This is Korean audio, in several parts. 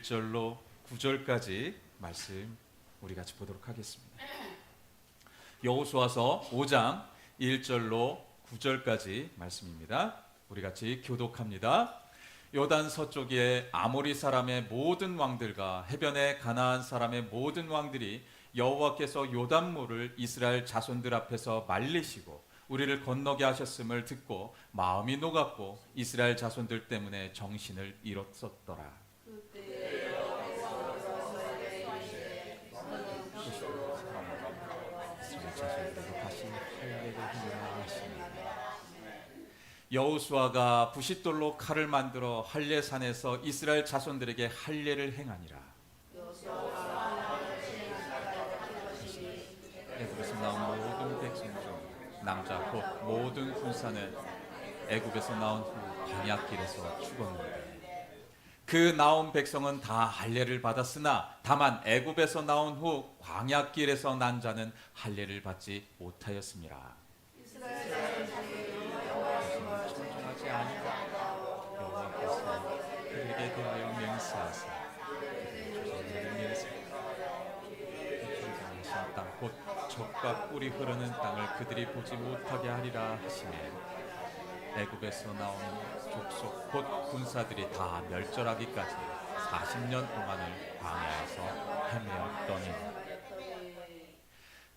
1절로 9절까지 말씀 우리 같이 보도록 하겠습니다. 여호수아서 5장 1절로 9절까지 말씀입니다. 우리 같이 교독합니다. 요단 서쪽의 아모리 사람의 모든 왕들과 해변의 가나안 사람의 모든 왕들이 여호와께서 요단물을 이스라엘 자손들 앞에서 말리시고 우리를 건너게 하셨음을 듣고 마음이 녹았고 이스라엘 자손들 때문에 정신을 잃었었더라. 여호수아가 부싯돌로 칼을 만들어 할례산에서 이스라엘 자손들에게 할례를 행하니라. 애굽에서 나온 모든 백성 중 남자 곧 모든 군사는 애굽에서 나온 후 광야길에서 죽었는데 그 나온 백성은 다 할례를 받았으나 다만 애굽에서 나온 후 광야길에서 난 자는 할례를 받지 못하였습니다. 청정하지 아니하고 여호와께서 그에게 대하여 맹세하사 땅 곧 젖과 꿀이 흐르는 땅을 그들이 보지 못하게 하리라 하시매 애굽에서 나온 족속 곧 군사들이 다 멸절하기까지 40년 동안을 광야에서 헤매었더니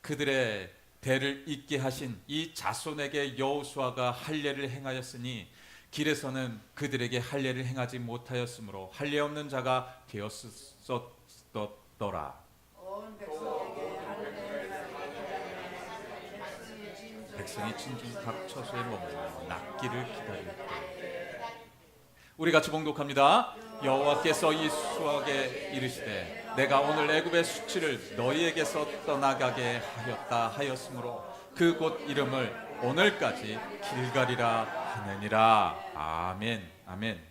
그들의 대를 잇게 하신 이 자손에게 여호수아가 할례를 행하였으니 길에서는 그들에게 할례를 행하지 못하였으므로 할례 없는 자가 되었었더라. 백성이 진중 각 처소에 머물러 낫기를 기다릴 때 우리 같이 봉독합니다. 여호와께서 이수아에게 이르시되 내가 오늘 애굽의 수치를 너희에게서 떠나가게 하였다 하였으므로 그 곳 이름을 오늘까지 길갈이라 하느니라. 아멘. 아멘.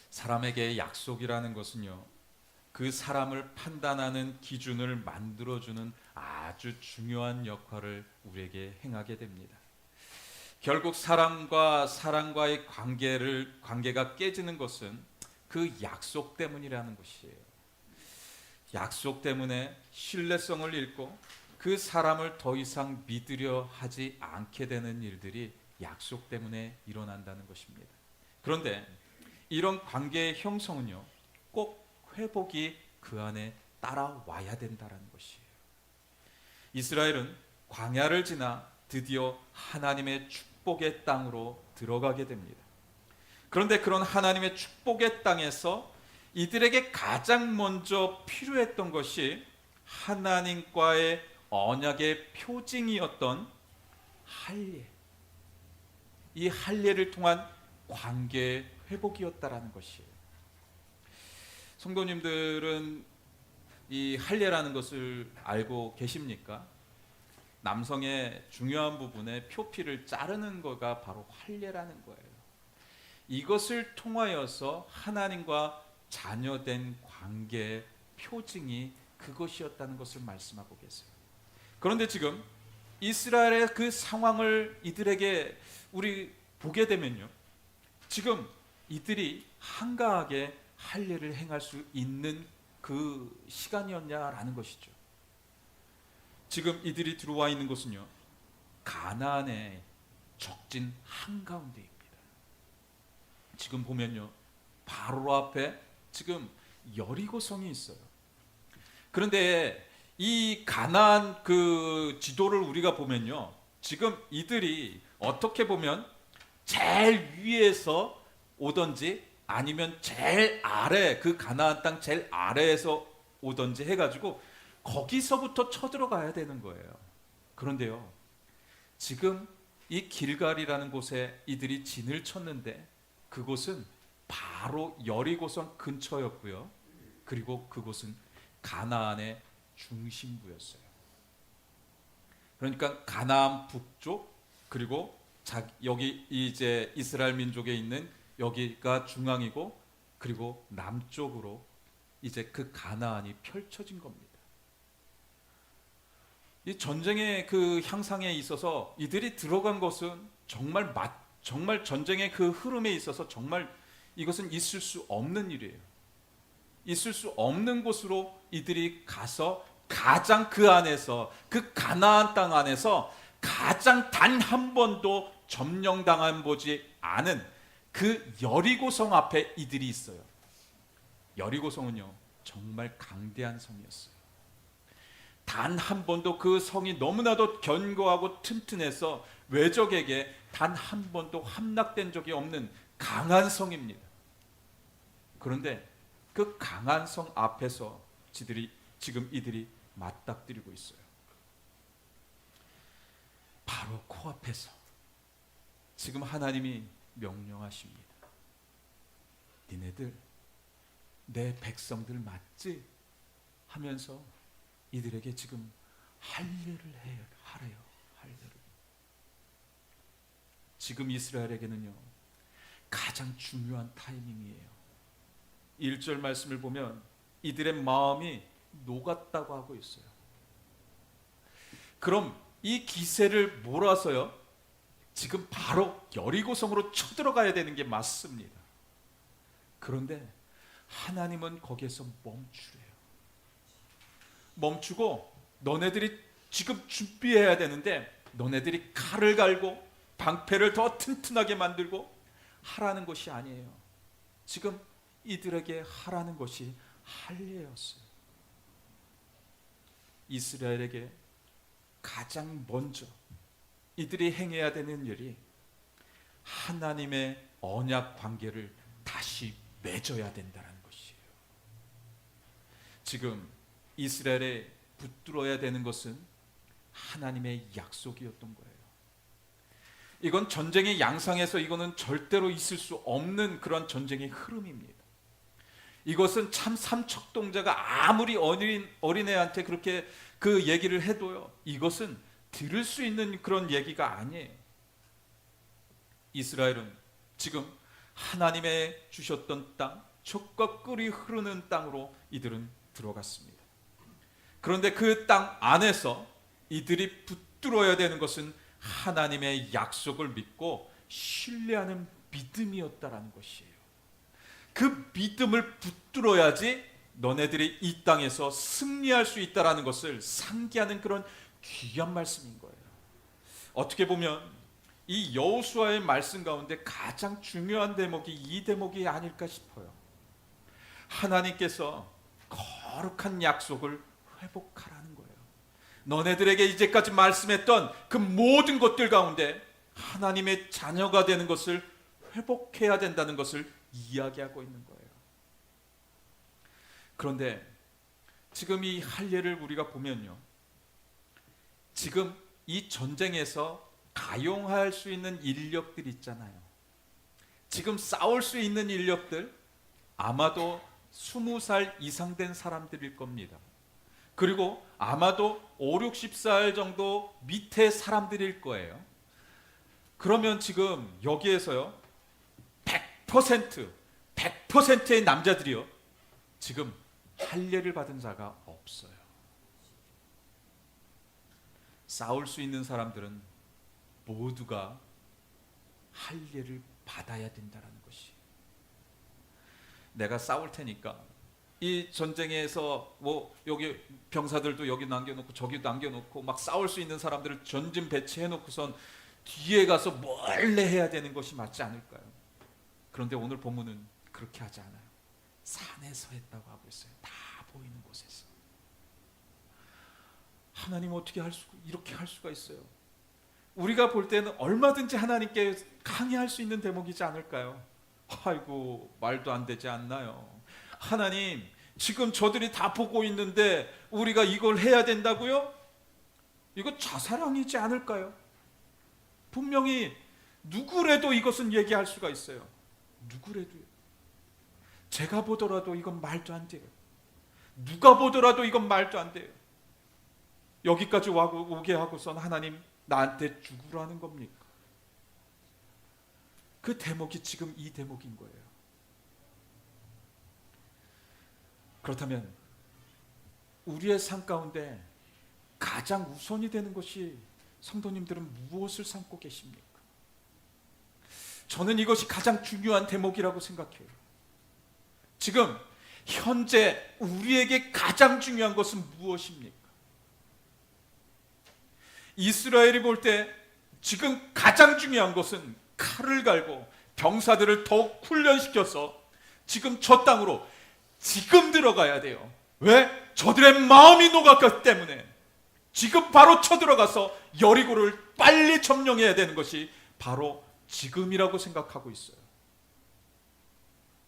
사람에게 약속이라는 것은요, 그 사람을 판단하는 기준을 만들어주는 아주 중요한 역할을 우리에게 행하게 됩니다. 결국 사람과의 관계가 깨지는 것은 그 약속 때문이라는 것이에요. 약속 때문에 신뢰성을 잃고 그 사람을 더 이상 믿으려 하지 않게 되는 일들이 약속 때문에 일어난다는 것입니다. 그런데 이런 관계의 형성은요, 꼭 회복이 그 안에 따라와야 된다는 것이에요. 이스라엘은 광야를 지나 드디어 하나님의 축복의 땅으로 들어가게 됩니다. 그런데 그런 하나님의 축복의 땅에서 이들에게 가장 먼저 필요했던 것이 하나님과의 언약의 표징이었던 할례. 이 할례를 통한 관계의 회복이었다라는 것이에요. 성도님들은 이 할례라는 것을 알고 계십니까? 남성의 중요한 부분에 표피를 자르는 거가 바로 할례라는 거예요. 이것을 통하여서 하나님과 자녀된 관계의 표징이 그것이었다는 것을 말씀하고 계세요. 그런데 지금 이스라엘의 그 상황을 이들에게 우리 보게 되면요, 지금 이들이 한가하게 할례를 행할 수 있는 그 시간이었냐라는 것이죠. 지금 이들이 들어와 있는 곳은요, 가나안의 적진 한가운데입니다. 지금 보면요, 바로 앞에 지금 여리고성이 있어요. 그런데 이 가나안 그 지도를 우리가 보면요, 지금 이들이 어떻게 보면 제일 위에서 오든지 아니면 제일 아래, 그 가나안 땅 제일 아래에서 오든지 해가지고 거기서부터 쳐들어가야 되는 거예요. 그런데요, 지금 이 길갈이라는 곳에 이들이 진을 쳤는데 그곳은 바로 여리고성 근처였고요, 그리고 그곳은 가나안의 중심부였어요. 그러니까 가나안 북쪽, 그리고 여기 이제 이스라엘 민족에 있는 여기가 중앙이고, 그리고 남쪽으로 이제 그 가나안이 펼쳐진 겁니다. 이 전쟁의 그 향상에 있어서 이들이 들어간 것은 정말 전쟁의 그 흐름에 있어서 정말 이것은 있을 수 없는 일이에요. 있을 수 없는 곳으로 이들이 가서 가장 그 안에서, 그 가나안 땅 안에서 가장 단 한 번도 점령당한 보지 않은 그 여리고성 앞에 이들이 있어요. 여리고성은요, 정말 강대한 성이었어요. 단 한 번도 그 성이 너무나도 견고하고 튼튼해서 외적에게 단 한 번도 함락된 적이 없는 강한 성입니다. 그런데 그 강한 성 앞에서 지금 이들이 맞닥뜨리고 있어요. 바로 코앞에서 지금 하나님이 명령하십니다. 니네들 내 백성들 맞지? 하면서 이들에게 지금 할례를 하래요. 할례를. 지금 이스라엘에게는요, 가장 중요한 타이밍이에요. 1절 말씀을 보면 이들의 마음이 녹았다고 하고 있어요. 그럼 이 기세를 몰아서요, 지금 바로 여리고성으로 쳐들어가야 되는 게 맞습니다. 그런데 하나님은 거기에서 멈추래요. 멈추고 너네들이 지금 준비해야 되는데 너네들이 칼을 갈고 방패를 더 튼튼하게 만들고 하라는 것이 아니에요. 지금 이들에게 하라는 것이 할례였어요. 이스라엘에게 가장 먼저 이들이 행해야 되는 일이 하나님의 언약 관계를 다시 맺어야 된다는 것이에요. 지금 이스라엘에 붙들어야 되는 것은 하나님의 약속이었던 거예요. 이건 전쟁의 양상에서 이거는 절대로 있을 수 없는 그런 전쟁의 흐름입니다. 이것은 참 삼척동자가 아무리 어린애한테 그렇게 그 얘기를 해도요, 이것은 들을 수 있는 그런 얘기가 아니에요. 이스라엘은 지금 하나님의 주셨던 땅, 젖과 꿀이 흐르는 땅으로 이들은 들어갔습니다. 그런데 그 땅 안에서 이들이 붙들어야 되는 것은 하나님의 약속을 믿고 신뢰하는 믿음이었다라는 것이에요. 그 믿음을 붙들어야지 너네들이 이 땅에서 승리할 수 있다라는 것을 상기하는 그런 귀한 말씀인 거예요. 어떻게 보면 이 여호수아의 말씀 가운데 가장 중요한 대목이 이 대목이 아닐까 싶어요. 하나님께서 거룩한 약속을 회복하라는 거예요. 너네들에게 이제까지 말씀했던 그 모든 것들 가운데 하나님의 자녀가 되는 것을 회복해야 된다는 것을 이야기하고 있는 거예요. 그런데 지금 이 할례를 우리가 보면요, 지금 이 전쟁에서 가용할 수 있는 인력들 있잖아요. 지금 싸울 수 있는 인력들 아마도 20살 이상 된 사람들일 겁니다. 그리고 아마도 5, 60살 정도 밑에 사람들일 거예요. 그러면 지금 여기에서요 100%의 남자들이요 지금 할례를 받은 자가 없어요. 싸울 수 있는 사람들은 모두가 할례를 받아야 된다는 것이. 내가 싸울 테니까 이 전쟁에서 뭐 여기 병사들도 여기 남겨놓고 저기 남겨놓고 막 싸울 수 있는 사람들을 전진 배치해놓고선 뒤에 가서 몰래 해야 되는 것이 맞지 않을까요? 그런데 오늘 본문은 그렇게 하지 않아요. 산에서 했다고 하고 있어요. 다 보이는 곳에서. 하나님 어떻게 이렇게 할 수가 있어요? 우리가 볼 때는 얼마든지 하나님께 강의할 수 있는 대목이지 않을까요? 아이고 말도 안 되지 않나요? 하나님 지금 저들이 다 보고 있는데 우리가 이걸 해야 된다고요? 이거 자살행위지 않을까요? 분명히 누구라도 이것은 얘기할 수가 있어요. 누구라도요. 제가 보더라도 이건 말도 안 돼요. 누가 보더라도 이건 말도 안 돼요. 여기까지 오게 하고선 하나님 나한테 죽으라는 겁니까? 그 대목이 지금 이 대목인 거예요. 그렇다면 우리의 삶 가운데 가장 우선이 되는 것이 성도님들은 무엇을 삼고 계십니까? 저는 이것이 가장 중요한 대목이라고 생각해요. 지금 현재 우리에게 가장 중요한 것은 무엇입니까? 이스라엘이 볼 때 지금 가장 중요한 것은 칼을 갈고 병사들을 더욱 훈련시켜서 지금 저 땅으로 지금 들어가야 돼요. 왜? 저들의 마음이 녹았기 때문에 지금 바로 쳐들어가서 여리고를 빨리 점령해야 되는 것이 바로 지금이라고 생각하고 있어요.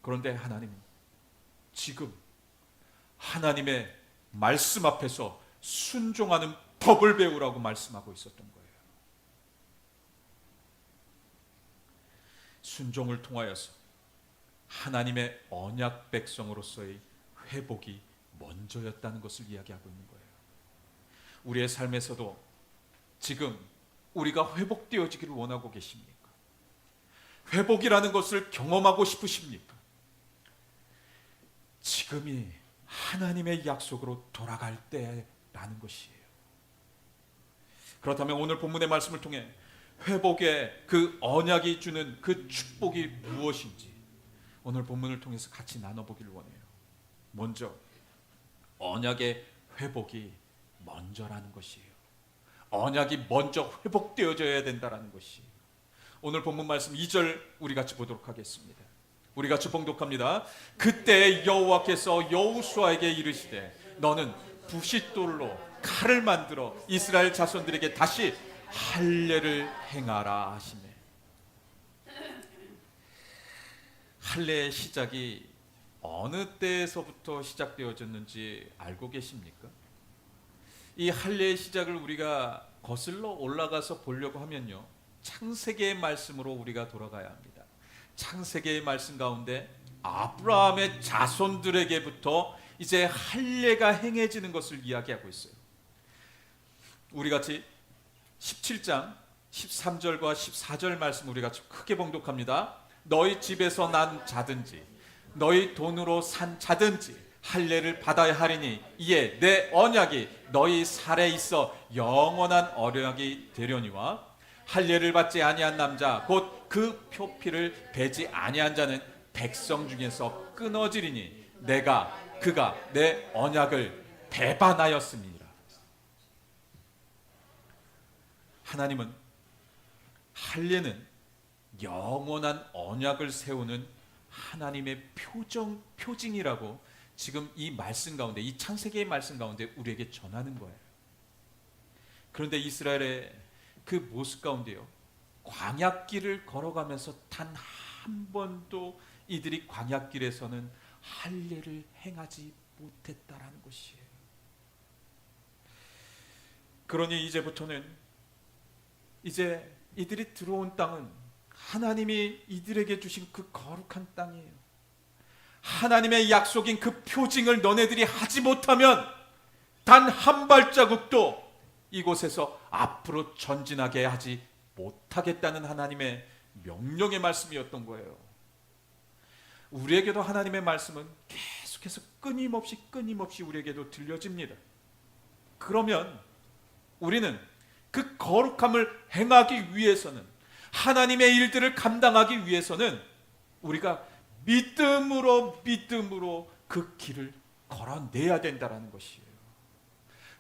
그런데 하나님은 지금 하나님의 말씀 앞에서 순종하는 법을 배우라고 말씀하고 있었던 거예요. 순종을 통하여서 하나님의 언약 백성으로서의 회복이 먼저였다는 것을 이야기하고 있는 거예요. 우리의 삶에서도 지금 우리가 회복되어지기를 원하고 계십니까? 회복이라는 것을 경험하고 싶으십니까? 지금이 하나님의 약속으로 돌아갈 때라는 것이에요. 그렇다면 오늘 본문의 말씀을 통해 회복의 그 언약이 주는 그 축복이 무엇인지 오늘 본문을 통해서 같이 나눠보기를 원해요. 먼저 언약의 회복이 먼저라는 것이에요. 언약이 먼저 회복되어져야 된다는 것이 오늘 본문 말씀 2절 우리 같이 보도록 하겠습니다. 우리 같이 봉독합니다. 그때 여호와께서 여호수아에게 이르시되 너는 부싯돌로 칼을 만들어 이스라엘 자손들에게 다시 할례를 행하라 하시네. 할례의 시작이 어느 때에서부터 시작되어졌는지 알고 계십니까? 이 할례의 시작을 우리가 거슬러 올라가서 보려고 하면요, 창세기의 말씀으로 우리가 돌아가야 합니다. 창세기의 말씀 가운데 아브라함의 자손들에게부터 이제 할례가 행해지는 것을 이야기하고 있어요. 우리 같이 17장 13절과 14절 말씀 우리 같이 크게 봉독합니다. 너희 집에서 난 자든지 너희 돈으로 산 자든지 할례를 받아야 하리니 이에 내 언약이 너희 살에 있어 영원한 언약이 되려니와 할례를 받지 아니한 남자 곧 그 표피를 베지 아니한 자는 백성 중에서 끊어지리니 그가 내 언약을 배반하였음이니라. 하나님은 할례는 영원한 언약을 세우는 하나님의 표징이라고 지금 이 말씀 가운데, 이 창세기의 말씀 가운데 우리에게 전하는 거예요. 그런데 이스라엘의 그 모습 가운데요, 광야길을 걸어가면서 단 한 번도 이들이 광야길에서는 할례를 행하지 못했다라는 것이에요. 그러니 이제부터는 이제 이들이 들어온 땅은 하나님이 이들에게 주신 그 거룩한 땅이에요. 하나님의 약속인 그 표징을 너네들이 하지 못하면 단 한 발자국도 이곳에서 앞으로 전진하게 하지 못하겠다는 하나님의 명령의 말씀이었던 거예요. 우리에게도 하나님의 말씀은 계속해서 끊임없이 우리에게도 들려집니다. 그러면 우리는 그 거룩함을 행하기 위해서는, 하나님의 일들을 감당하기 위해서는 우리가 믿음으로 그 길을 걸어내야 된다는 것이에요.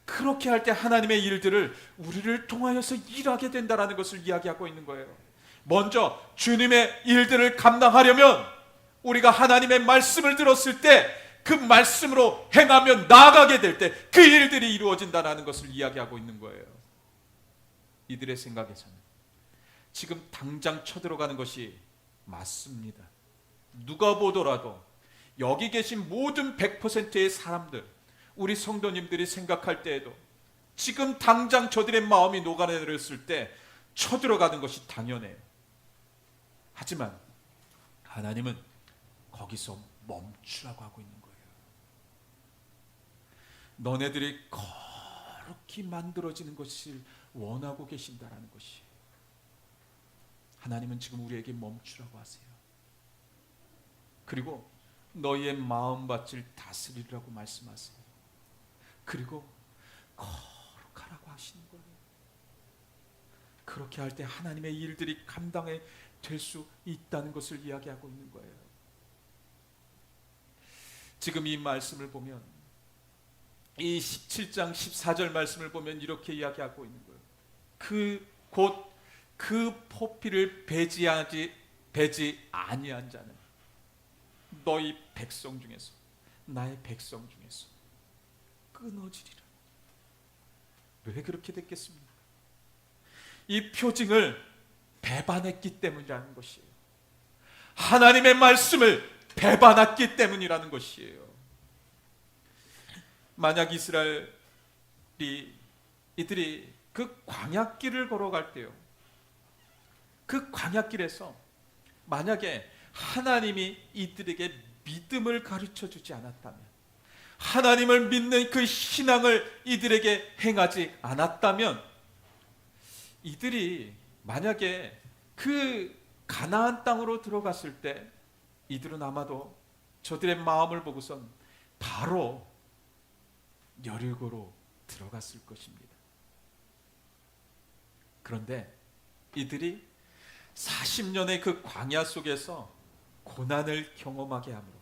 그렇게 할 때 하나님의 일들을 우리를 통하여서 일하게 된다는 것을 이야기하고 있는 거예요. 먼저 주님의 일들을 감당하려면 우리가 하나님의 말씀을 들었을 때 그 말씀으로 행하며 나아가게 될 때 그 일들이 이루어진다는 것을 이야기하고 있는 거예요. 이들의 생각에서는 지금 당장 쳐들어가는 것이 맞습니다. 누가 보더라도 여기 계신 모든 100%의 사람들, 우리 성도님들이 생각할 때에도 지금 당장 저들의 마음이 녹아내렸을 때 쳐들어가는 것이 당연해요. 하지만 하나님은 거기서 멈추라고 하고 있는 거예요. 너네들이 거룩히 만들어지는 것을 원하고 계신다라는 것이, 하나님은 지금 우리에게 멈추라고 하세요. 그리고 너희의 마음밭을 다스리라고 말씀하세요. 그리고 거룩하라고 하시는 거예요. 그렇게 할 때 하나님의 일들이 감당해 될 수 있다는 것을 이야기하고 있는 거예요. 지금 이 말씀을 보면, 이 17장 14절 말씀을 보면 이렇게 이야기하고 있는 거예요. 곧 그 포피를 배지 아니한 자는 너희 백성 중에서, 나의 백성 중에서 끊어지리라. 왜 그렇게 됐겠습니까? 이 표징을 배반했기 때문이라는 것이에요. 하나님의 말씀을 배반했기 때문이라는 것이에요. 만약 이들이 그 광야길을 걸어갈 때요, 그 광야길에서 만약에 하나님이 이들에게 믿음을 가르쳐 주지 않았다면, 하나님을 믿는 그 신앙을 이들에게 행하지 않았다면, 이들이 만약에 그 가나안 땅으로 들어갔을 때 이들은 아마도 저들의 마음을 보고선 바로 여리고로 들어갔을 것입니다. 그런데 이들이 40년의 그 광야 속에서 고난을 경험하게 하므로,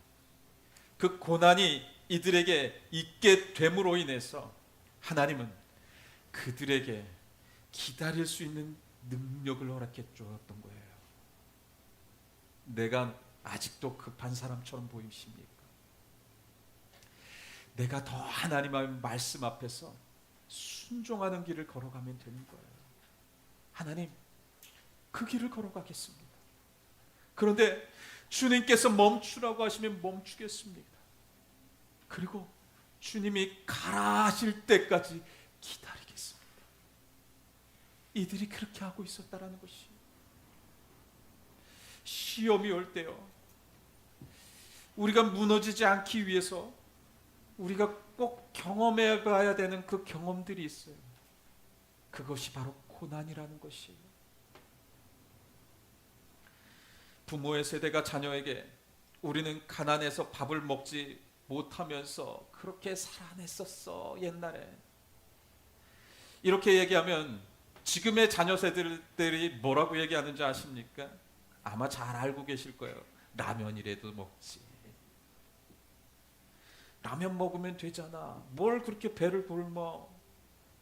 그 고난이 이들에게 있게 됨으로 인해서 하나님은 그들에게 기다릴 수 있는 능력을 허락해 주었던 거예요. 내가 아직도 급한 사람처럼 보이십니까? 내가 더 하나님의 말씀 앞에서 순종하는 길을 걸어가면 되는 거예요. 하나님, 그 길을 걸어가겠습니다. 그런데 주님께서 멈추라고 하시면 멈추겠습니다. 그리고 주님이 가라 하실 때까지 기다리겠습니다. 이들이 그렇게 하고 있었다라는 것이, 시험이 올 때요, 우리가 무너지지 않기 위해서 우리가 꼭 경험해 봐야 되는 그 경험들이 있어요. 그것이 바로 고난이라는 것이에요. 부모의 세대가 자녀에게 우리는 가난해서 밥을 먹지 못하면서 그렇게 살아냈었어 옛날에, 이렇게 얘기하면 지금의 자녀 세대들이 뭐라고 얘기하는지 아십니까? 아마 잘 알고 계실 거예요. 라면이라도 먹지, 라면 먹으면 되잖아, 뭘 그렇게 배를 굶어,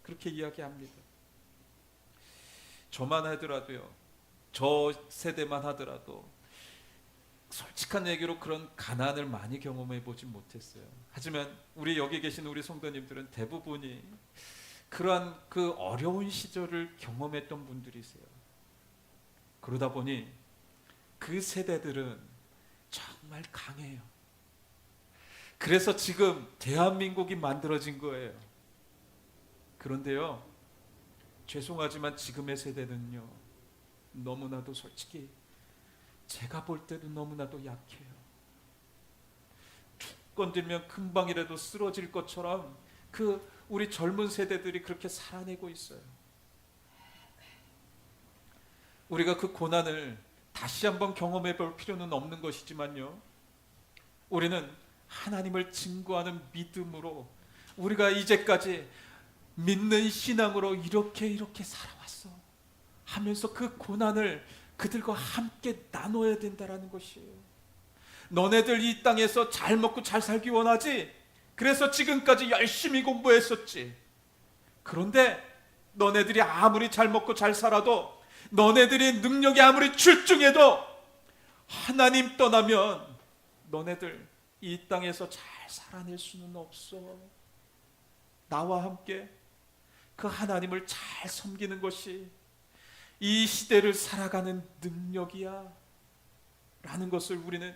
그렇게 이야기합니다. 저만 하더라도요, 저 세대만 하더라도 솔직한 얘기로 그런 가난을 많이 경험해 보지 못했어요. 하지만 우리 여기 계신 우리 성도님들은 대부분이 그러한 그 어려운 시절을 경험했던 분들이세요. 그러다 보니 그 세대들은 정말 강해요. 그래서 지금 대한민국이 만들어진 거예요. 그런데요, 죄송하지만 지금의 세대는요, 너무나도 솔직히 제가 볼 때도 너무나도 약해요. 툭 건들면 금방이라도 쓰러질 것처럼 그 우리 젊은 세대들이 그렇게 살아내고 있어요. 우리가 그 고난을 다시 한번 경험해 볼 필요는 없는 것이지만요, 우리는 하나님을 증거하는 믿음으로, 우리가 이제까지 믿는 신앙으로 이렇게 살아왔어 하면서 그 고난을 그들과 함께 나눠야 된다라는 것이에요. 너네들 이 땅에서 잘 먹고 잘 살기 원하지? 그래서 지금까지 열심히 공부했었지. 그런데 너네들이 아무리 잘 먹고 잘 살아도, 너네들이 능력이 아무리 출중해도 하나님 떠나면 너네들 이 땅에서 잘 살아낼 수는 없어. 나와 함께 그 하나님을 잘 섬기는 것이 이 시대를 살아가는 능력이야 라는 것을 우리는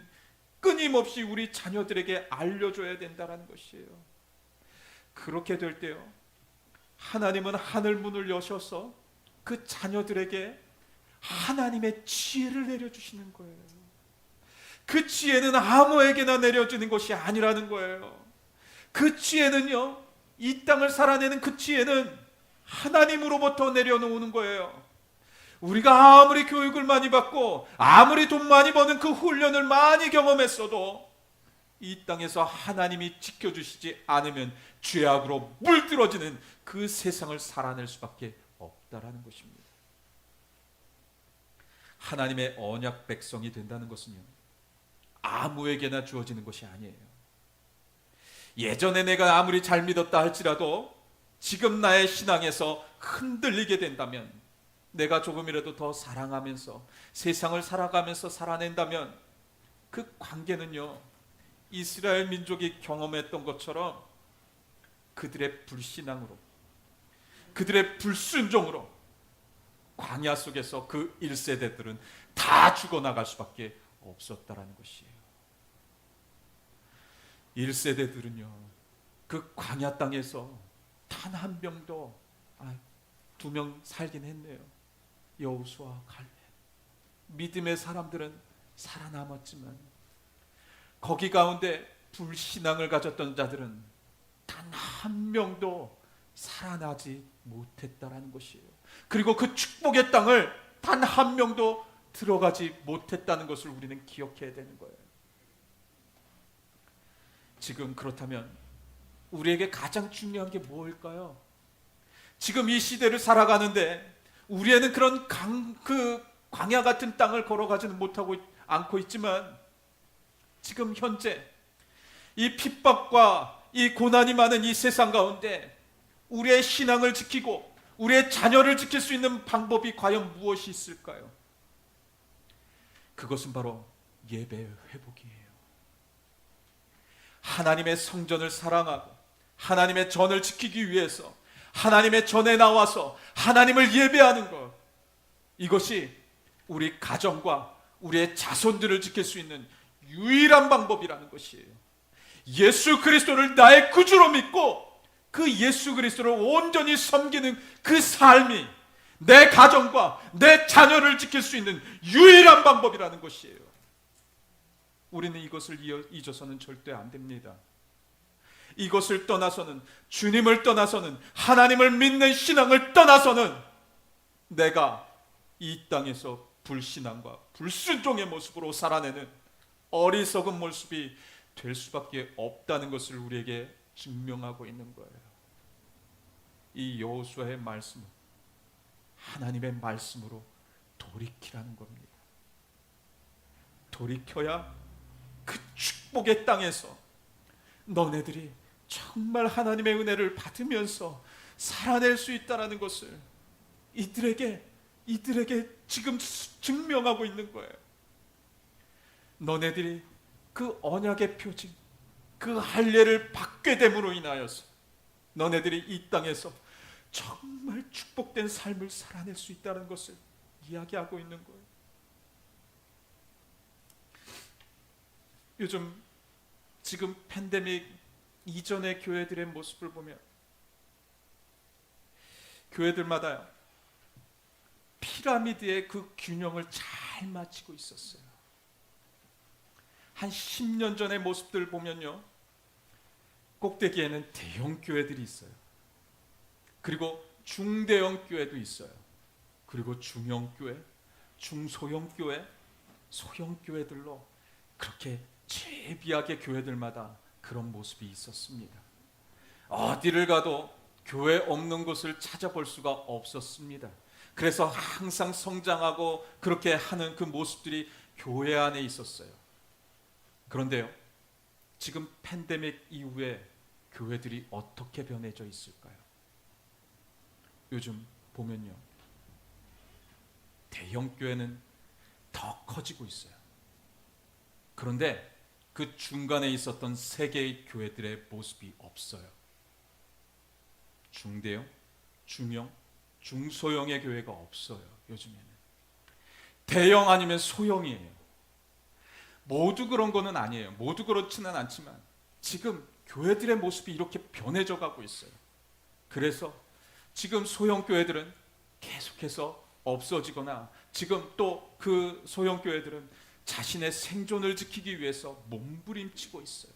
끊임없이 우리 자녀들에게 알려줘야 된다는 것이에요. 그렇게 될 때요, 하나님은 하늘 문을 여셔서 그 자녀들에게 하나님의 지혜를 내려주시는 거예요. 그 지혜는 아무에게나 내려주는 것이 아니라는 거예요. 그 지혜는요, 이 땅을 살아내는 그 지혜는 하나님으로부터 내려오는 거예요. 우리가 아무리 교육을 많이 받고 아무리 돈 많이 버는 그 훈련을 많이 경험했어도 이 땅에서 하나님이 지켜주시지 않으면 죄악으로 물들어지는 그 세상을 살아낼 수밖에 없다라는 것입니다. 하나님의 언약 백성이 된다는 것은요, 아무에게나 주어지는 것이 아니에요. 예전에 내가 아무리 잘 믿었다 할지라도 지금 나의 신앙에서 흔들리게 된다면, 내가 조금이라도 더 사랑하면서 세상을 살아가면서 살아낸다면 그 관계는요, 이스라엘 민족이 경험했던 것처럼 그들의 불신앙으로, 그들의 불순종으로 광야 속에서 그 1세대들은 다 죽어나갈 수밖에 없었다라는 것이에요. 1세대들은요, 그 광야 땅에서 단 한 명도, 2명 살긴 했네요. 여호수아, 갈렙. 믿음의 사람들은 살아남았지만 거기 가운데 불신앙을 가졌던 자들은 단 한 명도 살아나지 못했다라는 것이에요. 그리고 그 축복의 땅을 단 한 명도 들어가지 못했다는 것을 우리는 기억해야 되는 거예요. 지금 그렇다면 우리에게 가장 중요한 게 뭘까요? 지금 이 시대를 살아가는데 우리에는 그런 그 광야 같은 땅을 걸어가지는 못하고 않고 있지만, 지금 현재 이 핍박과 이 고난이 많은 이 세상 가운데 우리의 신앙을 지키고 우리의 자녀를 지킬 수 있는 방법이 과연 무엇이 있을까요? 그것은 바로 예배의 회복이에요. 하나님의 성전을 사랑하고 하나님의 전을 지키기 위해서 하나님의 전에 나와서 하나님을 예배하는 것, 이것이 우리 가정과 우리의 자손들을 지킬 수 있는 유일한 방법이라는 것이에요. 예수 그리스도를 나의 구주로 믿고 그 예수 그리스도를 온전히 섬기는 그 삶이 내 가정과 내 자녀를 지킬 수 있는 유일한 방법이라는 것이에요. 우리는 이것을 잊어서는 절대 안 됩니다. 이것을 떠나서는, 주님을 떠나서는, 하나님을 믿는 신앙을 떠나서는 내가 이 땅에서 불신앙과 불순종의 모습으로 살아내는 어리석은 모습이 될 수밖에 없다는 것을 우리에게 증명하고 있는 거예요. 이 여호수아의 말씀은 하나님의 말씀으로 돌이키라는 겁니다. 돌이켜야 그 축복의 땅에서 너네들이 정말 하나님의 은혜를 받으면서 살아낼 수 있다는 것을 이들에게 지금 증명하고 있는 거예요. 너네들이 그 언약의 표징, 그 할례를 받게 됨으로 인하여서 너네들이 이 땅에서 정말 축복된 삶을 살아낼 수 있다는 것을 이야기하고 있는 거예요. 요즘 지금 팬데믹 이전의 교회들의 모습을 보면 교회들마다 피라미드의 그 균형을 잘 맞추고 있었어요. 한 10년 전의 모습들 보면요, 꼭대기에는 대형 교회들이 있어요. 그리고 중대형 교회도 있어요. 그리고 중형 교회, 중소형 교회, 소형 교회들로 그렇게 재비하게 교회들마다 그런 모습이 있었습니다. 어디를 가도 교회 없는 곳을 찾아볼 수가 없었습니다. 그래서 항상 성장하고 그렇게 하는 그 모습들이 교회 안에 있었어요. 그런데요, 지금 팬데믹 이후에 교회들이 어떻게 변해져 있을까요? 요즘 보면요, 대형 교회는 더 커지고 있어요. 그런데 그 중간에 있었던 세 개의 교회들의 모습이 없어요. 중대형, 중형, 중소형의 교회가 없어요. 요즘에는 대형 아니면 소형이에요. 모두 그런 거는 아니에요. 모두 그렇지는 않지만 지금 교회들의 모습이 이렇게 변해져 가고 있어요. 그래서 지금 소형 교회들은 계속해서 없어지거나, 지금 또 그 소형 교회들은 자신의 생존을 지키기 위해서 몸부림치고 있어요.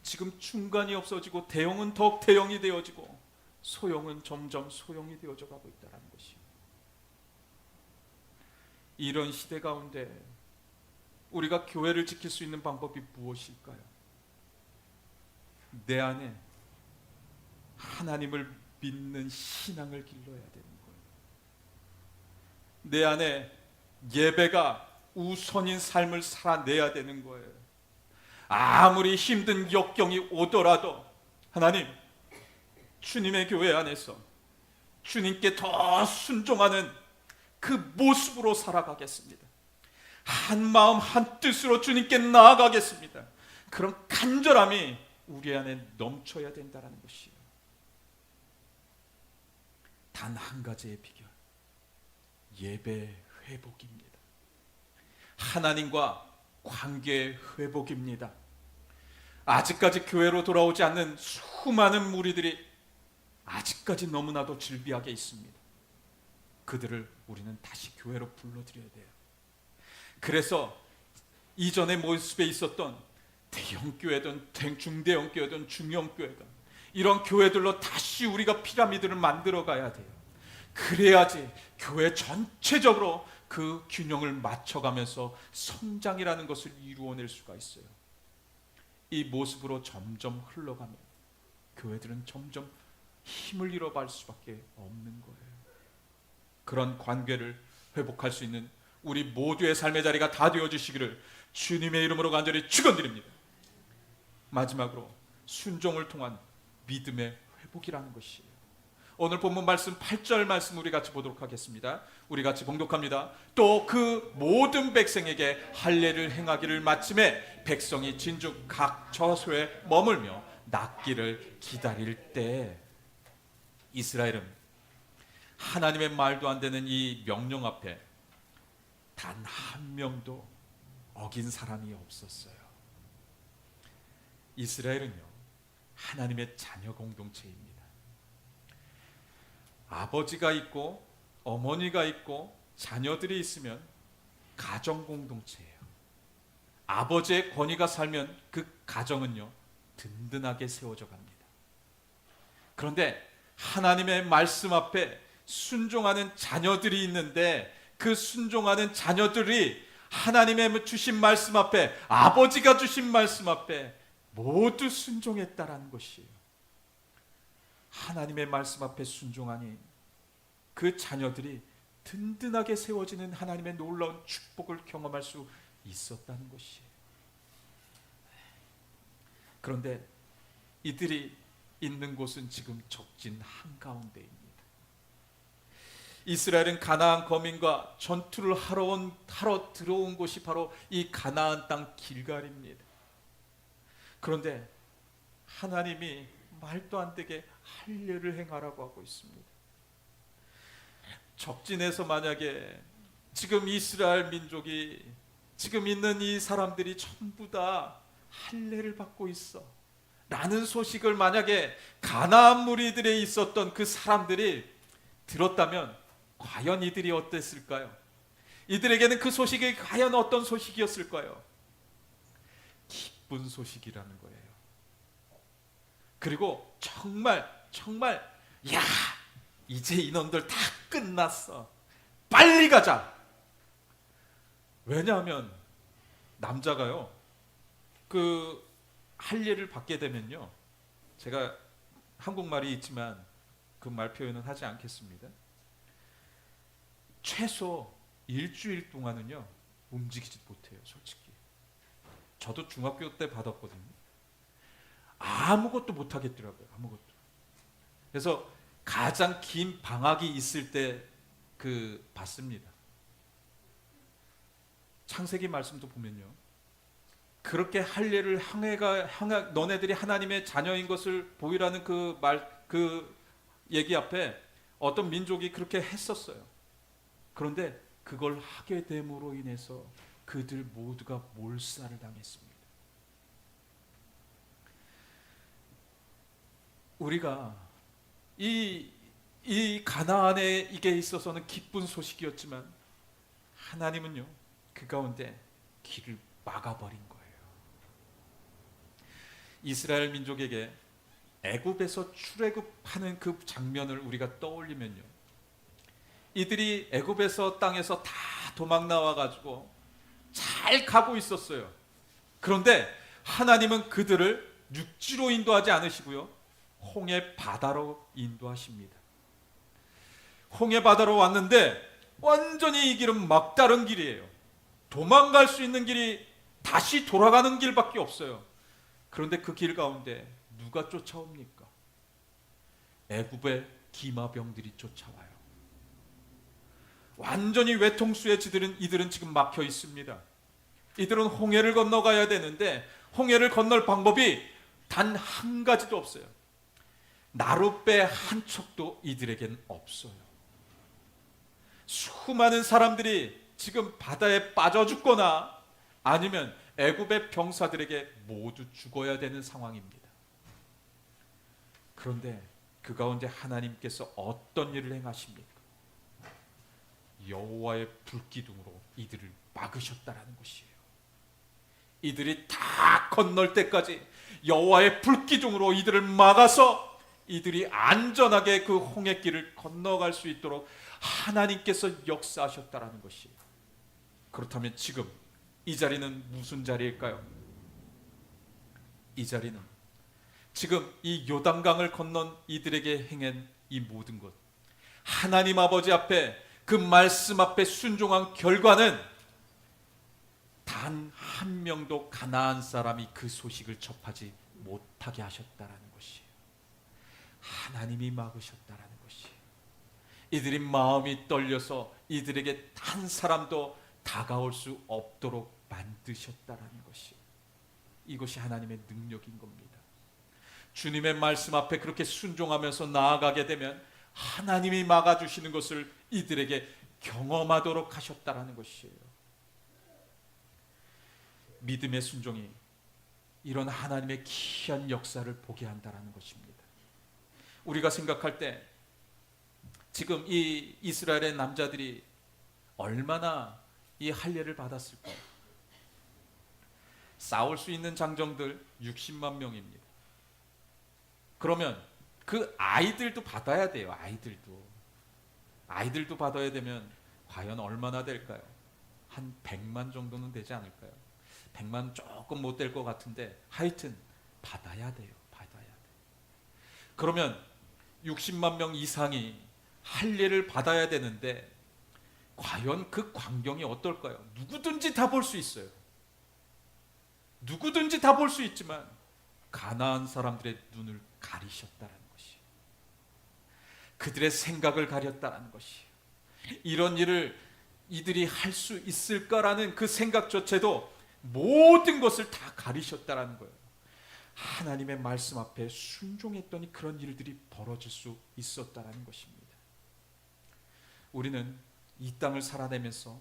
지금 중간이 없어지고 대형은 더욱 대형이 되어지고 소형은 점점 소형이 되어져 가고 있다는 것이에요. 이런 시대 가운데 우리가 교회를 지킬 수 있는 방법이 무엇일까요? 내 안에 하나님을 믿는 신앙을 길러야 되는 거예요. 내 안에 예배가 우선인 삶을 살아내야 되는 거예요. 아무리 힘든 역경이 오더라도 하나님, 주님의 교회 안에서 주님께 더 순종하는 그 모습으로 살아가겠습니다. 한 마음 한 뜻으로 주님께 나아가겠습니다. 그런 간절함이 우리 안에 넘쳐야 된다는 것이에요. 단 한 가지의 비결, 예배 회복입니다. 하나님과 관계 회복입니다. 아직까지 교회로 돌아오지 않는 수많은 무리들이 아직까지 너무나도 질비하게 있습니다. 그들을 우리는 다시 교회로 불러들여야 돼요. 그래서 이전의 모습에 있었던 대형교회든 중대형교회든 중형교회든 이런 교회들로 다시 우리가 피라미드를 만들어 가야 돼요. 그래야지 교회 전체적으로 그 균형을 맞춰가면서 성장이라는 것을 이루어낼 수가 있어요. 이 모습으로 점점 흘러가면 교회들은 점점 힘을 잃어갈 수밖에 없는 거예요. 그런 관계를 회복할 수 있는 우리 모두의 삶의 자리가 다 되어주시기를 주님의 이름으로 간절히 축원드립니다. 마지막으로 순종을 통한 믿음의 회복이라는 것이에요. 오늘 본문 말씀 8절 말씀 우리 같이 보도록 하겠습니다. 우리 같이 봉독합니다. 또 그 모든 백성에게 할례를 행하기를 마침에 백성이 진즉 각 처소에 머물며 낫기를 기다릴 때, 이스라엘은 하나님의 말도 안 되는 이 명령 앞에 단 한 명도 어긴 사람이 없었어요. 이스라엘은요, 하나님의 자녀 공동체입니다. 아버지가 있고 어머니가 있고 자녀들이 있으면 가정 공동체예요. 아버지의 권위가 살면 그 가정은요, 든든하게 세워져 갑니다. 그런데 하나님의 말씀 앞에 순종하는 자녀들이 있는데, 그 순종하는 자녀들이 하나님의 주신 말씀 앞에, 아버지가 주신 말씀 앞에 모두 순종했다라는 것이에요. 하나님의 말씀 앞에 순종하니 그 자녀들이 든든하게 세워지는 하나님의 놀라운 축복을 경험할 수 있었다는 것이에요. 그런데 이들이 있는 곳은 지금 적진 한가운데입니다. 이스라엘은 가나안 거민과 전투를 하러 들어온 곳이 바로 이 가나안 땅 길갈입니다. 그런데 하나님이 말도 안 되게 할례를 행하라고 하고 있습니다. 적진에서 만약에 지금 이스라엘 민족이, 지금 있는 이 사람들이 전부 다 할례를 받고 있어 라는 소식을 만약에 가나안 무리들에 있었던 그 사람들이 들었다면 과연 이들이 어땠을까요? 이들에게는 그 소식이 과연 어떤 소식이었을까요? 기쁜 소식이라는 거예요. 그리고 정말 야, 이제 인원들 다 끝났어, 빨리 가자. 왜냐하면 남자가요, 그 할례를 받게 되면요, 제가 한국말이 있지만 그 말 표현은 하지 않겠습니다. 최소 일주일 동안은요 움직이지 못해요. 솔직히 저도 중학교 때 받았거든요. 아무것도 못 하겠더라고요. 아무것도. 그래서 가장 긴 방학이 있을 때 그 받습니다. 창세기 말씀도 보면요, 그렇게 할례를 너네들이 하나님의 자녀인 것을 보이라는 그 얘기 앞에 어떤 민족이 그렇게 했었어요. 그런데 그걸 하게 됨으로 인해서 그들 모두가 몰살을 당했습니다. 우리가 이 가나안에 이게 있어서는 기쁜 소식이었지만 하나님은요, 그 가운데 길을 막아버린 거예요. 이스라엘 민족에게 애굽에서 출애굽하는 그 장면을 우리가 떠올리면요, 이들이 애굽에서 땅에서 다 도망 나와가지고 잘 가고 있었어요. 그런데 하나님은 그들을 육지로 인도하지 않으시고요, 홍해 바다로 인도하십니다. 홍해 바다로 왔는데 완전히 이 길은 막다른 길이에요. 도망갈 수 있는 길이 다시 돌아가는 길밖에 없어요. 그런데 그 길 가운데 누가 쫓아옵니까? 애굽의 기마병들이 쫓아와요. 완전히 외통수에 이들은 지금 막혀 있습니다. 이들은 홍해를 건너가야 되는데 홍해를 건널 방법이 단 한 가지도 없어요. 나룻배 한 척도 이들에겐 없어요. 수많은 사람들이 지금 바다에 빠져 죽거나 아니면 애굽의 병사들에게 모두 죽어야 되는 상황입니다. 그런데 그 가운데 하나님께서 어떤 일을 행하십니까? 여호와의 불기둥으로 이들을 막으셨다라는 것이에요. 이들이 다 건널 때까지 여호와의 불기둥으로 이들을 막아서 이들이 안전하게 그 홍해길을 건너갈 수 있도록 하나님께서 역사하셨다라는 것이에요. 그렇다면 지금 이 자리는 무슨 자리일까요? 이 자리는 지금 이 요단강을 건넌 이들에게 행한 이 모든 것, 하나님 아버지 앞에 그 말씀 앞에 순종한 결과는 단 한 명도 가나안 사람이 그 소식을 접하지 못하게 하셨다라는 것이에요. 하나님이 막으셨다라는 것이에요. 이들이 마음이 떨려서 이들에게 한 사람도 다가올 수 없도록 만드셨다라는 것이에요. 이것이 하나님의 능력인 겁니다. 주님의 말씀 앞에 그렇게 순종하면서 나아가게 되면 하나님이 막아주시는 것을 이들에게 경험하도록 하셨다라는 것이에요. 믿음의 순종이 이런 하나님의 기이한 역사를 보게 한다라는 것입니다. 우리가 생각할 때 지금 이 이스라엘의 남자들이 얼마나 이 할례를 받았을까요? 싸울 수 있는 장정들 60만 명입니다. 그러면 그 아이들도 받아야 돼요. 아이들도 받아야 되면 과연 얼마나 될까요? 한 100만 정도는 되지 않을까요? 100만 조금 못 될 것 같은데 하여튼 받아야 돼요. 그러면 60만 명 이상이 할례를 받아야 되는데 과연 그 광경이 어떨까요? 누구든지 다 볼 수 있어요. 누구든지 다 볼 수 있지만 가나안 사람들의 눈을 가리셨다는 것이, 그들의 생각을 가렸다는 것이, 이런 일을 이들이 할 수 있을까라는 그 생각조차도 모든 것을 다 가리셨다는 거예요. 하나님의 말씀 앞에 순종했더니 그런 일들이 벌어질 수 있었다는 것입니다. 우리는 이 땅을 살아내면서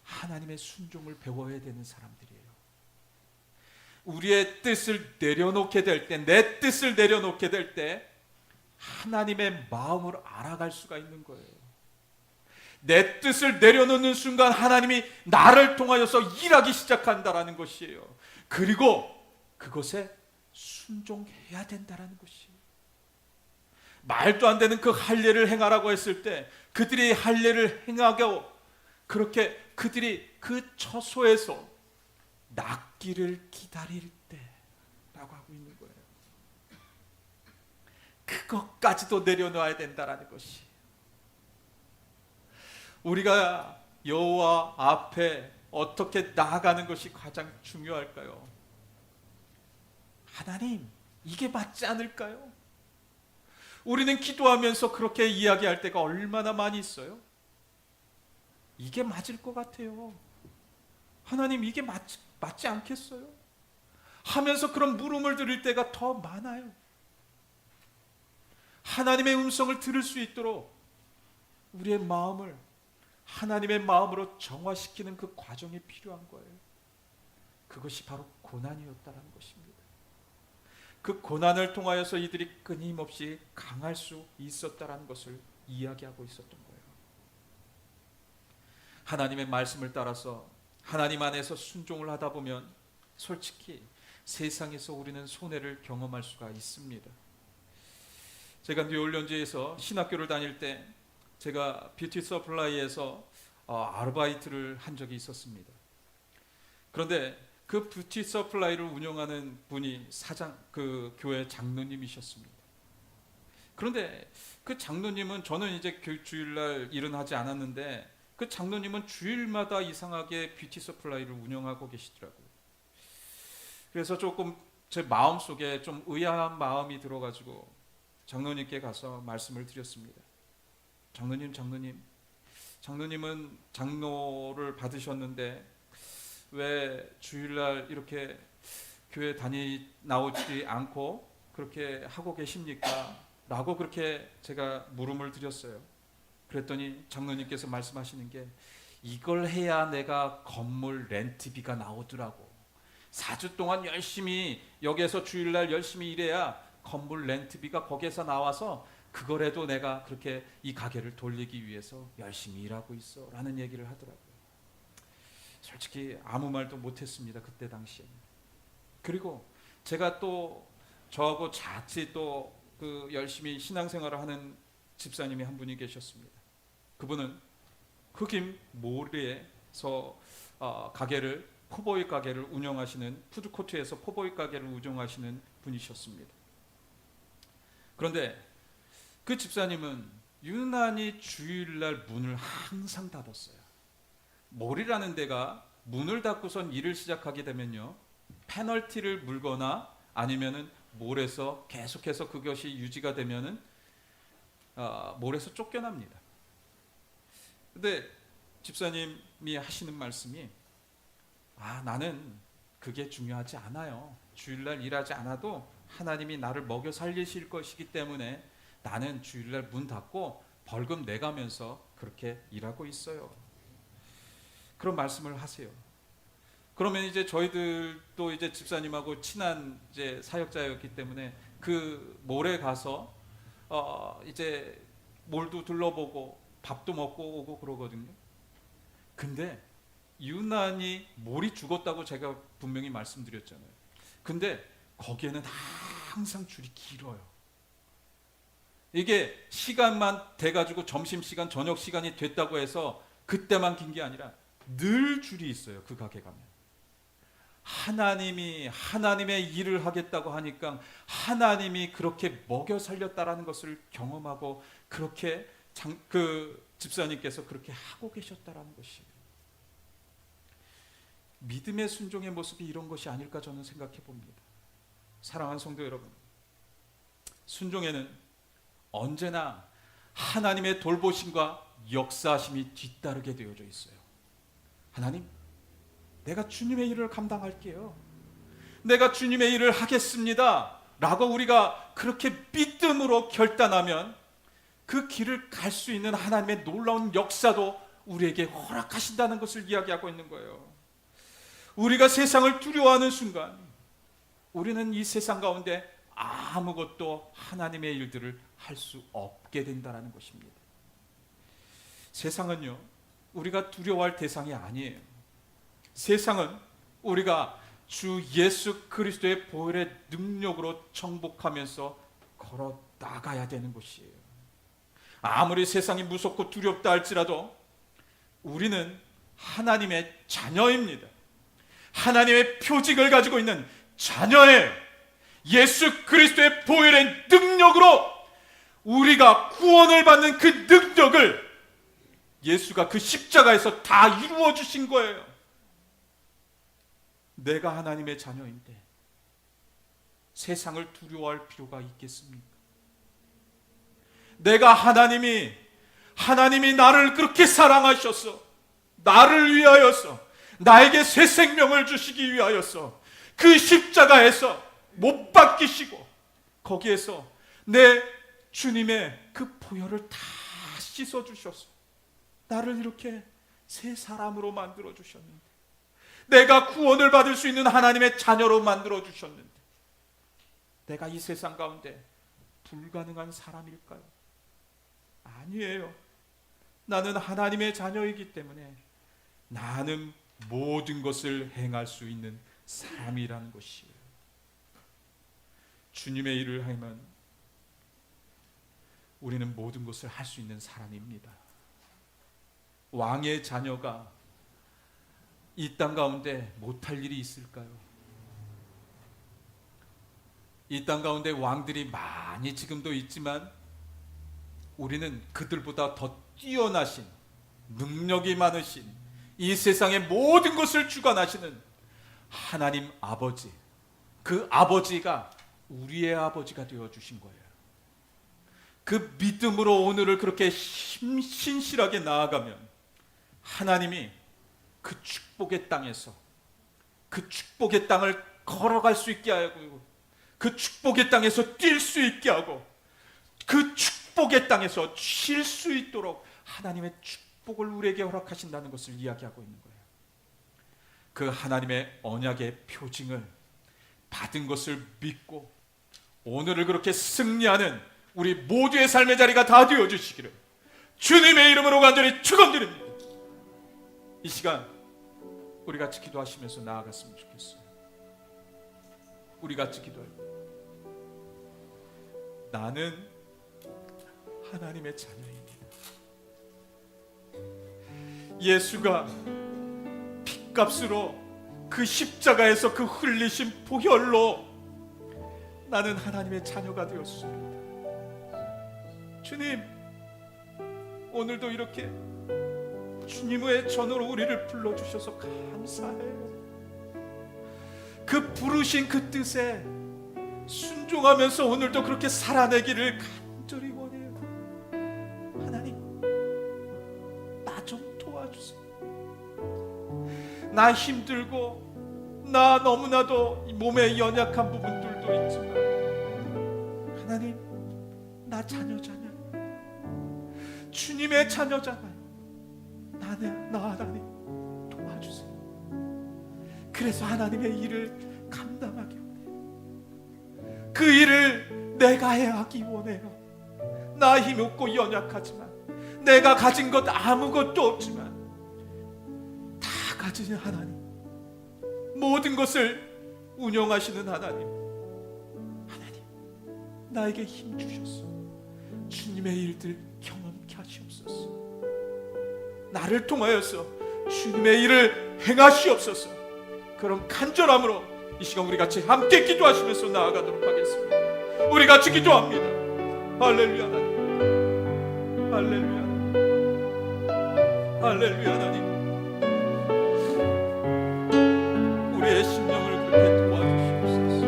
하나님의 순종을 배워야 되는 사람들이에요. 우리의 뜻을 내려놓게 될 때, 내 뜻을 내려놓게 될 때 하나님의 마음을 알아갈 수가 있는 거예요. 내 뜻을 내려놓는 순간 하나님이 나를 통하여서 일하기 시작한다라는 것이에요. 그리고 그것에 순종해야 된다라는 것이에요. 말도 안 되는 그 할례를 행하라고 했을 때 그들이 할례를 행하고 그렇게 그들이 그 처소에서 낫기를 기다릴 때라고 하고 있는 거예요. 그것까지도 내려놔야 된다라는 것이, 우리가 여호와 앞에 어떻게 나아가는 것이 가장 중요할까요? 하나님, 이게 맞지 않을까요? 우리는 기도하면서 그렇게 이야기할 때가 얼마나 많이 있어요. 이게 맞을 것 같아요. 하나님, 이게 맞지 않겠어요? 하면서 그런 물음을 드릴 때가 더 많아요. 하나님의 음성을 들을 수 있도록 우리의 마음을 하나님의 마음으로 정화시키는 그 과정이 필요한 거예요. 그것이 바로 고난이었다는 것입니다. 그 고난을 통하여서 이들이 끊임없이 강할 수 있었다는 것을 이야기하고 있었던 거예요. 하나님의 말씀을 따라서 하나님 안에서 순종을 하다 보면 솔직히 세상에서 우리는 손해를 경험할 수가 있습니다. 제가 뉴올리언즈에서 신학교를 다닐 때 제가 뷰티 서플라이에서 아르바이트를 한 적이 있었습니다. 그런데 그 뷰티 서플라이를 운영하는 분이 그 교회 장로님이셨습니다. 그런데 그 장로님은, 저는 이제 주일날 일은 하지 않았는데 그 장로님은 주일마다 이상하게 뷰티 서플라이를 운영하고 계시더라고요. 그래서 조금 제 마음속에 좀 의아한 마음이 들어가지고 장로님께 가서 말씀을 드렸습니다. 장로님은 장로를 받으셨는데 왜 주일날 이렇게 교회 나오지 않고 그렇게 하고 계십니까? 라고 그렇게 제가 물음을 드렸어요. 그랬더니 장로님께서 말씀하시는 게, 이걸 해야 내가 건물 렌트비가 나오더라고. 4주 동안 열심히 여기에서 주일날 열심히 일해야 건물 렌트비가 거기에서 나와서 그거라도 내가 그렇게 이 가게를 돌리기 위해서 열심히 일하고 있어 라는 얘기를 하더라고요. 솔직히 아무 말도 못했습니다, 그때 당시에. 그리고 제가 또 저하고 같이 또 그 열심히 신앙생활을 하는 집사님이 한 분이 계셨습니다. 그분은 흑임 몰에서 가게를, 포보이 가게를 운영하시는, 푸드코트에서 포보이 가게를 운영하시는 분이셨습니다. 그런데 그 집사님은 유난히 주일날 문을 항상 닫았어요. 몰이라는 데가 문을 닫고선 일을 시작하게 되면요, 페널티를 물거나 아니면은 몰에서 계속해서 그것이 유지가 되면은 몰에서 쫓겨납니다. 근데 집사님이 하시는 말씀이, 나는 그게 중요하지 않아요. 주일날 일하지 않아도 하나님이 나를 먹여 살리실 것이기 때문에 나는 주일날 문 닫고 벌금 내가면서 그렇게 일하고 있어요. 그런 말씀을 하세요. 그러면 이제 저희들도 이제 집사님하고 친한 이제 사역자였기 때문에 그 몰에 가서 이제 몰도 둘러보고 밥도 먹고 오고 그러거든요. 근데 유난히 몰이 죽었다고 제가 분명히 말씀드렸잖아요. 근데 거기에는 항상 줄이 길어요. 이게 시간만 돼가지고 점심시간, 저녁시간이 됐다고 해서 그때만 긴 게 아니라 늘 줄이 있어요. 그 가게 가면. 하나님이 하나님의 일을 하겠다고 하니까 하나님이 그렇게 먹여 살렸다라는 것을 경험하고 그렇게 그 집사님께서 그렇게 하고 계셨다라는 것이에요. 믿음의 순종의 모습이 이런 것이 아닐까 저는 생각해 봅니다. 사랑하는 성도 여러분, 순종에는 언제나 하나님의 돌보심과 역사하심이 뒤따르게 되어져 있어요. 하나님, 내가 주님의 일을 감당할게요. 내가 주님의 일을 하겠습니다 라고 우리가 그렇게 믿음으로 결단하면 그 길을 갈 수 있는 하나님의 놀라운 역사도 우리에게 허락하신다는 것을 이야기하고 있는 거예요. 우리가 세상을 두려워하는 순간 우리는 이 세상 가운데 아무것도 하나님의 일들을 할 수 없게 된다는 것입니다. 세상은요, 우리가 두려워할 대상이 아니에요. 세상은 우리가 주 예수 그리스도의 보혈의 능력으로 정복하면서 걸어 나가야 되는 것이에요. 아무리 세상이 무섭고 두렵다 할지라도 우리는 하나님의 자녀입니다. 하나님의 표직을 가지고 있는 자녀의 예수 그리스도의 보혈의 능력으로 우리가 구원을 받는 그 능력을 예수가 그 십자가에서 다 이루어 주신 거예요. 내가 하나님의 자녀인데 세상을 두려워할 필요가 있겠습니까? 내가 하나님이 나를 그렇게 사랑하셔서 나를 위하여서 나에게 새 생명을 주시기 위하여서 그 십자가에서 못 박히시고 거기에서 내 주님의 그 보혈을 다 씻어 주셔서 나를 이렇게 새 사람으로 만들어 주셨는데, 내가 구원을 받을 수 있는 하나님의 자녀로 만들어 주셨는데 내가 이 세상 가운데 불가능한 사람일까요? 아니에요. 나는 하나님의 자녀이기 때문에 나는 모든 것을 행할 수 있는 사람이라는 것이에요. 주님의 일을 하면 우리는 모든 것을 할 수 있는 사람입니다. 왕의 자녀가 이 땅 가운데 못할 일이 있을까요? 이 땅 가운데 왕들이 많이 지금도 있지만 우리는 그들보다 더 뛰어나신, 능력이 많으신, 이 세상의 모든 것을 주관하시는 하나님 아버지, 그 아버지가 우리의 아버지가 되어주신 거예요. 그 믿음으로 오늘을 그렇게 신실하게 나아가면 하나님이 그 축복의 땅에서 그 축복의 땅을 걸어갈 수 있게 하고, 그 축복의 땅에서 뛸 수 있게 하고, 그 축복의 땅에서 쉴 수 있도록 하나님의 축복을 우리에게 허락하신다는 것을 이야기하고 있는 거예요. 그 하나님의 언약의 표징을 받은 것을 믿고 오늘을 그렇게 승리하는 우리 모두의 삶의 자리가 다 되어주시기를 주님의 이름으로 간절히 축원드립니다. 이 시간 우리 같이 기도하시면서 나아갔으면 좋겠어요. 우리 같이 기도할게요. 나는 하나님의 자녀입니다. 예수가 핏값으로 그 십자가에서 그 흘리신 보혈로 나는 하나님의 자녀가 되었습니다. 주님, 오늘도 이렇게 주님의 전으로 우리를 불러주셔서 감사해요. 그 부르신 그 뜻에 순종하면서 오늘도 그렇게 살아내기를 간절히 원해요. 하나님, 나 좀 도와주세요. 나 힘들고 나 너무나도 몸에 연약한 부분들도 있지만 하나님, 나 자녀잖아요. 주님의 자녀잖아요. 나 하나님 도와주세요. 그래서 하나님의 일을 감당하기 원해요. 그 일을 내가 해야 하기 원해요. 나 힘없고 연약하지만, 내가 가진 것 아무것도 없지만 다 가진 하나님, 모든 것을 운영하시는 하나님, 나에게 힘 주셔서 주님의 일들 경험케 하시옵소서. 나를 통하여서 주님의 일을 행하시옵소서. 그런 간절함으로 이 시간 우리 같이 함께 기도하시면서 나아가도록 하겠습니다. 우리 같이 기도합니다. 할렐루야 하나님, 할렐루야 하나님, 할렐루야 하나님. 우리의 심령을 그렇게 도와주시옵소서.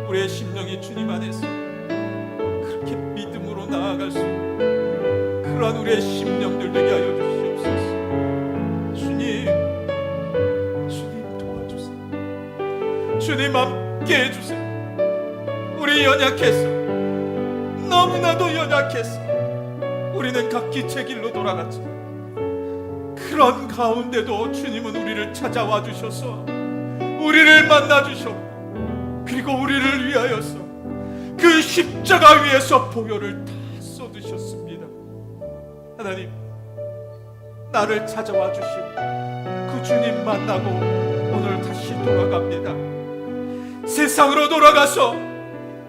우리의 심령이 주님 안에서 그렇게 믿음으로 나아갈 수 있는 그러한 우리의 심령들 되게 하여 주시옵소서. 주님 도와주세요. 주님 함께 해주세요. 우리 연약해서, 너무나도 연약해서 우리는 각기 제 길로 돌아갔지만 그런 가운데도 주님은 우리를 찾아와 주셔서 우리를 만나 주셨고, 그리고 우리를 위하여서 그 십자가 위에서 보혈을 다 쏟으셨습니다. 하나님, 나를 찾아와 주신 그 주님 만나고 오늘 다시 돌아갑니다. 세상으로 돌아가서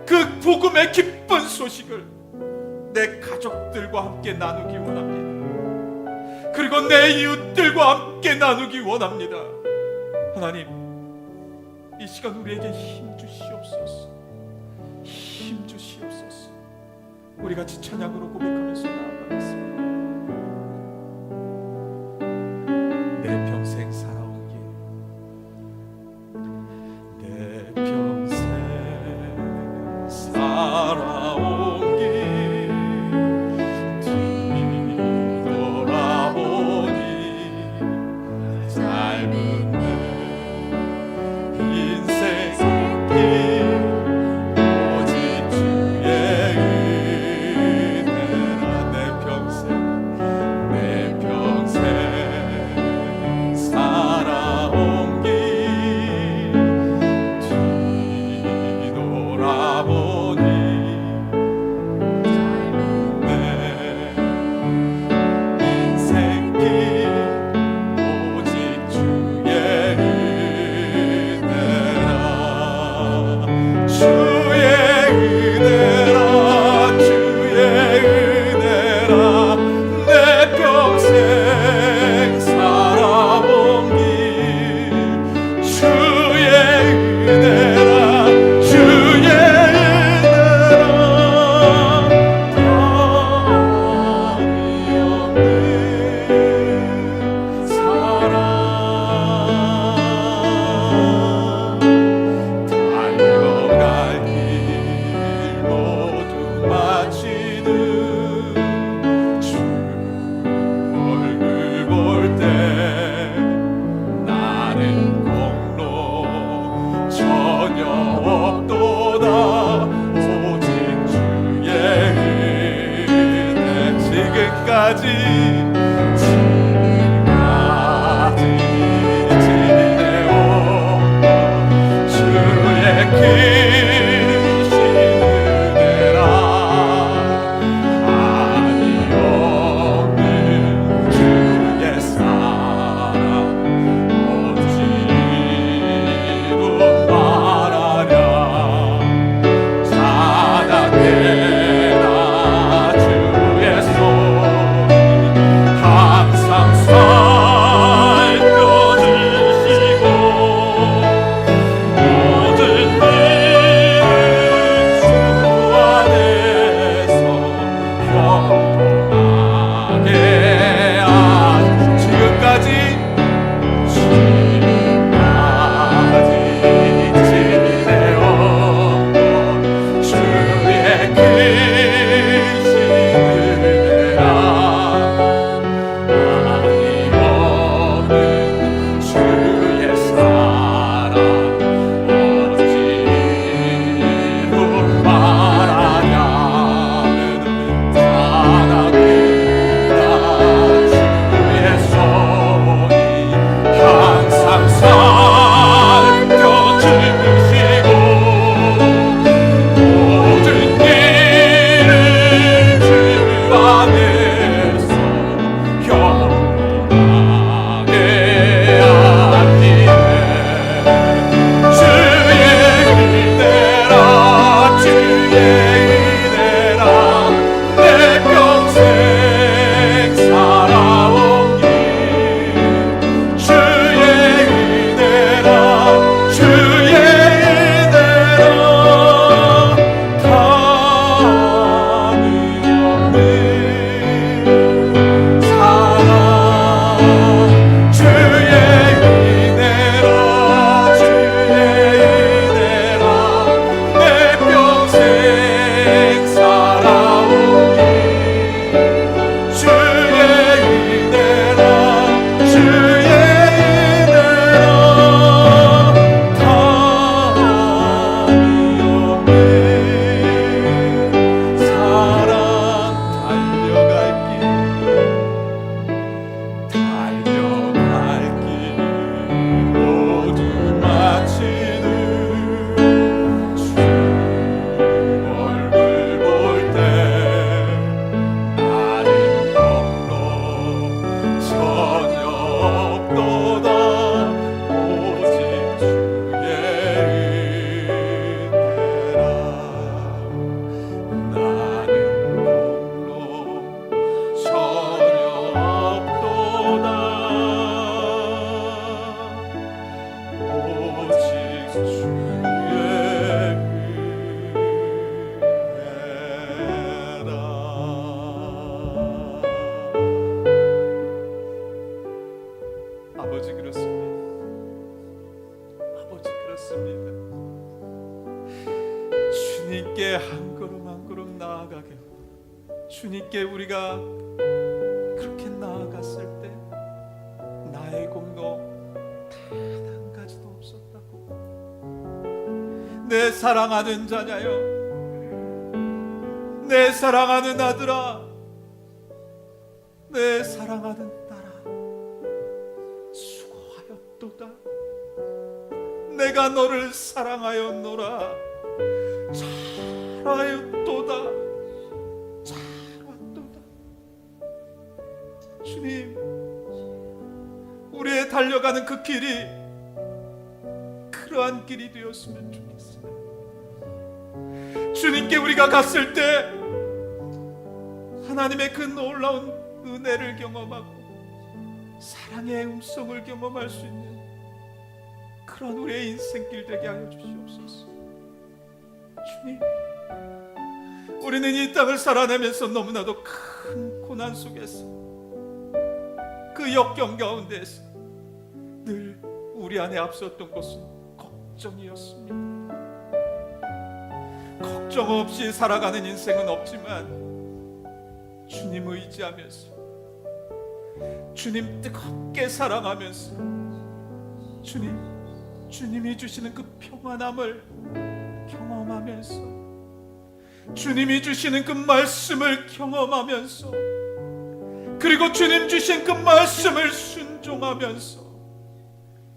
그 복음의 기쁜 소식을 내 가족들과 함께 나누기 원합니다. 그리고 내 이웃들과 함께 나누기 원합니다. 하나님, 이 시간 우리에게 힘 주시옵소서. 힘 주시옵소서. 우리 같이 찬양으로 고백하면서 나아가겠습니다. 내 평생 살아온 길, 내 평생 살아온 길 뒤돌아보니 짧은 내 인생 길 오직 주의 은혜라. 내 평생 없도다. 오직 주의 은혜. 지금까지 지내온 주의 크신 은혜라. 한이 없는 주의 사랑 어찌로 말하랴. 자나깨나 주의 손이 항상 살펴주시고 모든 일은 주 안에서 평안하게 지금까지 지내온 주의 크신 은혜라. 한이 없는 주의 사랑 어찌로 말하냐면 하나님이라. 주의 손이 항상 살펴주시고 모든 일을 주 안에서 평안하게 하시네. 주의 은혜라. 주의 은혜라. 내 평생 살아온 길 주의 은혜라. 주의 은혜라. 다음이 없는 사랑 주의 은혜라. 주의 은혜라. 내 평생 살아온 길 주의 은혜라. 주의 은혜라. 다음이 없는 사랑 달려갈 길 모두 마치는 주 얼굴 볼 때 나는 홀로 전혀 없도다. 오직 주의 은혜라. 나는 홀로 전혀 없도다. 오직 주의 은혜라. 아버지 그렇습니다. 아버지 그렇습니다. 주님께 한 걸음 한 걸음 나아가게 주님께 우리가 그렇게 나아갔을 때 나의 공로 단 한 가지도 없었다고. 내 사랑하는 자녀여, 내 사랑하는 아들아, 내 사랑하는 딸아, 수고하였도다. 내가 너를 사랑하였노라. 잘하였도다. 잘왔도다. 주님, 우리의 달려가는 그 길이 그러한 길이 되었으면 좋겠어요. 주님께 우리가 갔을 때 하나님의 그 놀라운 은혜를 경험하고 사랑의 음성을 경험할 수 있는 그런 우리의 인생길 되게 하여 주시옵소서. 주님, 우리는 이 땅을 살아내면서 너무나도 큰 고난 속에서 그 역경 가운데에서 늘 우리 안에 앞섰던 것은 걱정이었습니다. 걱정 없이 살아가는 인생은 없지만 주님 의지하면서 주님 뜨겁게 사랑하면서 주님 주님이 주시는 그 평안함을 경험하면서, 주님이 주시는 그 말씀을 경험하면서, 그리고 주님 주신 그 말씀을 순종하면서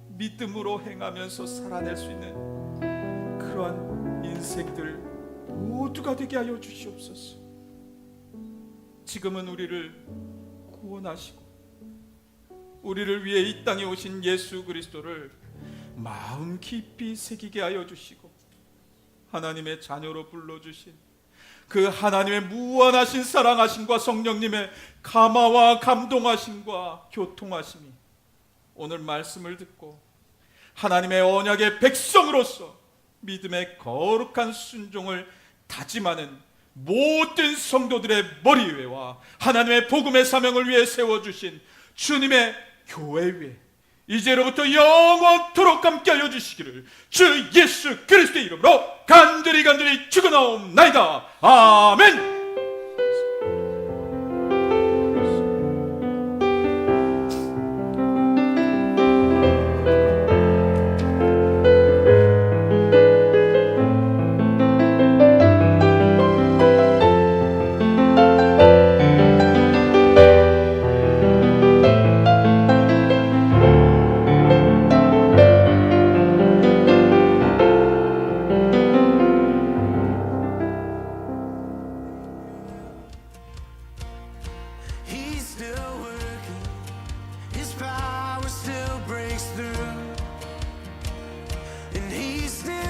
믿음으로 행하면서 살아낼 수 있는 그러한 인생들 모두가 되게 하여 주시옵소서. 지금은 우리를 구원하시고 우리를 위해 이 땅에 오신 예수 그리스도를 마음 깊이 새기게 하여 주시고 하나님의 자녀로 불러주신 그 하나님의 무한하신 사랑하심과 성령님의 감화와 감동하심과 교통하심이 오늘 말씀을 듣고 하나님의 언약의 백성으로서 믿음의 거룩한 순종을 다짐하는 모든 성도들의 머리 위에와 하나님의 복음의 사명을 위해 세워주신 주님의 교회 위에 이제로부터 영원토록 함께 하여 주시기를 주 예수 그리스도의 이름으로 간절히 축원하옵나이다. 아멘.